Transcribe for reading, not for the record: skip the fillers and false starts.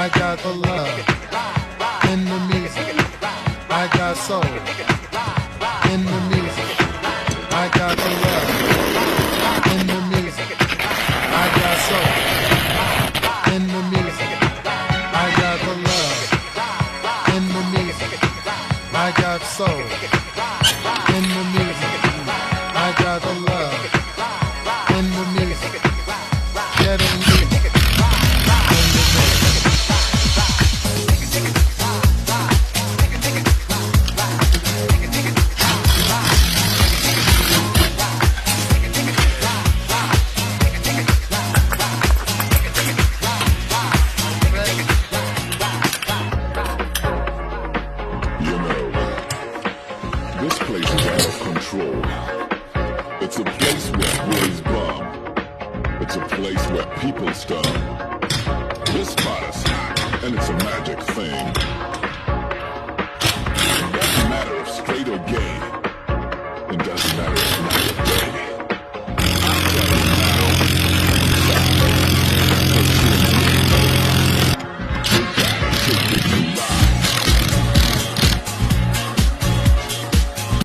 I got the love in the music. I got soul in the music. I got the love in the music. I got soul in the music. I got the love in the music. I got soul in the music. I got the love in the music. Get in music. It's a place where boys bomb. It's a place where people stun. This spot is hot, and it's a magic thing. It doesn't matter if straight or gay. It doesn't matter if